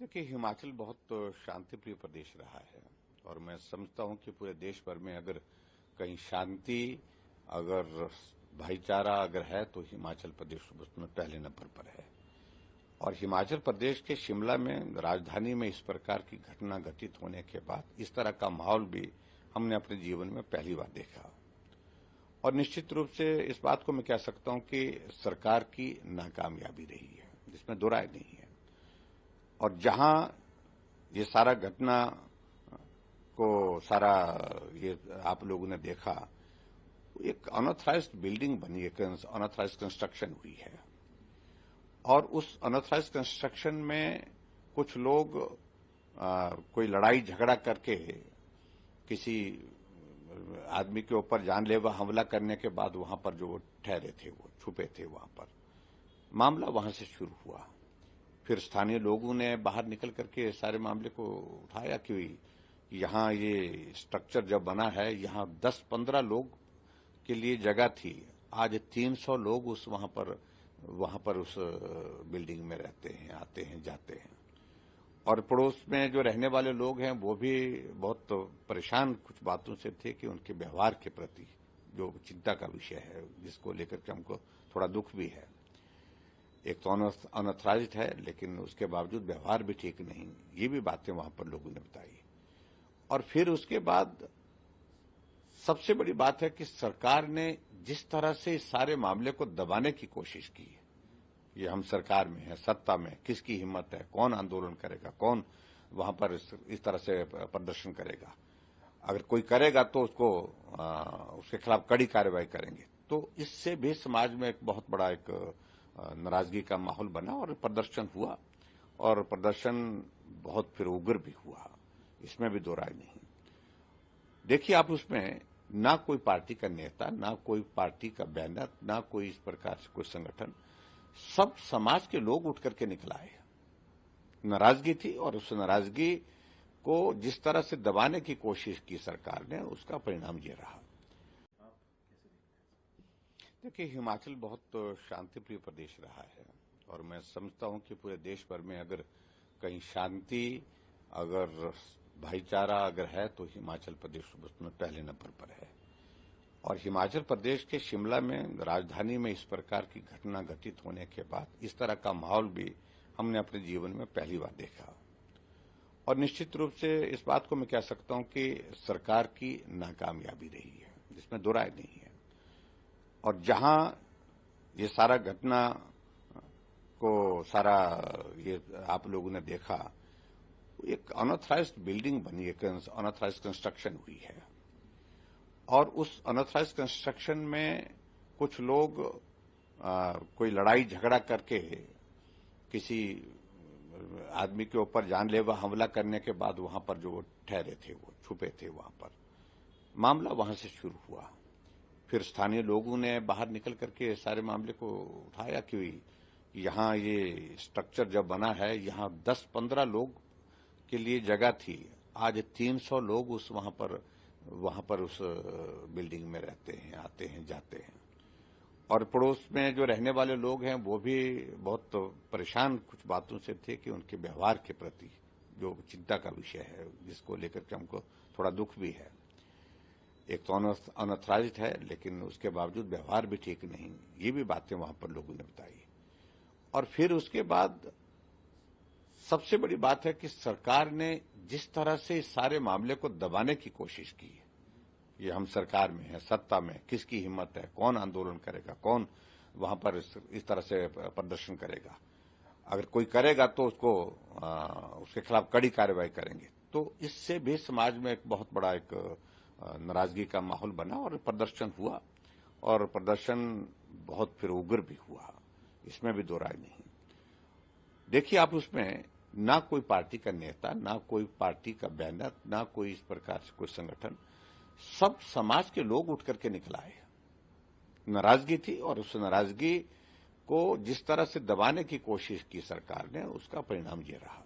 देखिए, हिमाचल बहुत शांति प्रिय प्रदेश रहा है और मैं समझता हूं कि पूरे देश भर में अगर कहीं शांति, अगर भाईचारा अगर है तो हिमाचल प्रदेश उसमें पहले नंबर पर है। और हिमाचल प्रदेश के शिमला में राजधानी में इस प्रकार की घटना घटित होने के बाद इस तरह का माहौल भी हमने अपने जीवन में पहली बार देखा। और निश्चित रूप से इस बात को मैं कह सकता हूं कि सरकार की नाकामयाबी रही है, जिसमें दो राय नहीं है। और जहां ये सारा घटना को ये आप लोगों ने देखा, एक अनऑथराइज्ड बिल्डिंग बनी, एक अनऑथराइज्ड कंस्ट्रक्शन हुई है और उस अनऑथराइज्ड कंस्ट्रक्शन में कुछ लोग कोई लड़ाई झगड़ा करके किसी आदमी के ऊपर जानलेवा हमला करने के बाद वहां पर जो ठहरे थे, वो छुपे थे, वहां पर मामला वहां से शुरू हुआ। फिर स्थानीय लोगों ने बाहर निकल करके सारे मामले को उठाया कि यहां ये स्ट्रक्चर जब बना है, यहां 10-15 लोग के लिए जगह थी, आज 300 लोग वहां पर उस बिल्डिंग में रहते हैं, आते हैं, जाते हैं। और पड़ोस में जो रहने वाले लोग हैं वो भी बहुत परेशान कुछ बातों से थे कि उनके व्यवहार के प्रति जो चिंता का विषय है, जिसको लेकर के हमको थोड़ा दुख भी है। एक तो अनऑथराइज्ड है, लेकिन उसके बावजूद व्यवहार भी ठीक नहीं, ये भी बातें वहां पर लोगों ने बताई। और फिर उसके बाद सबसे बड़ी बात है कि सरकार ने जिस तरह से इस सारे मामले को दबाने की कोशिश की, ये हम सरकार में है, सत्ता में, किसकी हिम्मत है, कौन आंदोलन करेगा, कौन वहां पर इस तरह से प्रदर्शन करेगा, अगर कोई करेगा तो उसके खिलाफ कड़ी कार्रवाई करेंगे। तो इससे भी समाज में एक बहुत बड़ा एक नाराजगी का माहौल बना और प्रदर्शन हुआ और प्रदर्शन बहुत फिर उग्र भी हुआ, इसमें भी दो राय नहीं। देखिए, आप उसमें ना कोई पार्टी का नेता, ना कोई पार्टी का बैनर, ना कोई इस प्रकार से कोई संगठन, सब समाज के लोग उठ करके निकलाए। नाराजगी थी और उस नाराजगी को जिस तरह से दबाने की कोशिश की सरकार ने, उसका परिणाम ये रहा। देखिए, हिमाचल बहुत शांति प्रिय प्रदेश रहा है और मैं समझता हूं कि पूरे देश भर में अगर कहीं शांति, अगर भाईचारा अगर है तो हिमाचल प्रदेश उसमें पहले नंबर पर है। और हिमाचल प्रदेश के शिमला में राजधानी में इस प्रकार की घटना घटित होने के बाद इस तरह का माहौल भी हमने अपने जीवन में पहली बार देखा। और निश्चित रूप से इस बात को मैं कह सकता हूं कि सरकार की नाकामयाबी रही है, जिसमें दो राय नहीं है। और जहां ये सारा घटना को ये आप लोगों ने देखा, एक अनऑथराइज्ड बिल्डिंग बनी, एक अनऑथराइज्ड कंस्ट्रक्शन हुई है और उस अनऑथराइज्ड कंस्ट्रक्शन में कुछ लोग कोई लड़ाई झगड़ा करके किसी आदमी के ऊपर जानलेवा हमला करने के बाद वहां पर जो ठहरे थे, वो छुपे थे, वहां पर मामला वहां से शुरू हुआ। फिर स्थानीय लोगों ने बाहर निकल करके सारे मामले को उठाया कि यहां ये स्ट्रक्चर जब बना है, यहां 10-15 लोग के लिए जगह थी, आज 300 लोग वहां पर उस बिल्डिंग में रहते हैं, आते हैं, जाते हैं। और पड़ोस में जो रहने वाले लोग हैं वो भी बहुत परेशान कुछ बातों से थे कि उनके व्यवहार के प्रति जो चिंता का विषय है, जिसको लेकर के हमको थोड़ा दुख भी है। एक तो अनऑथराइज्ड है, लेकिन उसके बावजूद व्यवहार भी ठीक नहीं, ये भी बातें वहां पर लोगों ने बताई। और फिर उसके बाद सबसे बड़ी बात है कि सरकार ने जिस तरह से इस सारे मामले को दबाने की कोशिश की, ये हम सरकार में है, सत्ता में, किसकी हिम्मत है, कौन आंदोलन करेगा, कौन वहां पर इस तरह से प्रदर्शन करेगा, अगर कोई करेगा तो उसके खिलाफ कड़ी कार्रवाई करेंगे। तो इससे भी समाज में एक बहुत बड़ा एक नाराजगी का माहौल बना और प्रदर्शन हुआ और प्रदर्शन बहुत फिर उग्र भी हुआ, इसमें भी दो राय नहीं। देखिए, आप उसमें ना कोई पार्टी का नेता, ना कोई पार्टी का बैनर, ना कोई इस प्रकार से कोई संगठन, सब समाज के लोग उठ करके निकलाए। नाराजगी थी और उस नाराजगी को जिस तरह से दबाने की कोशिश की सरकार ने, उसका परिणाम ये रहा।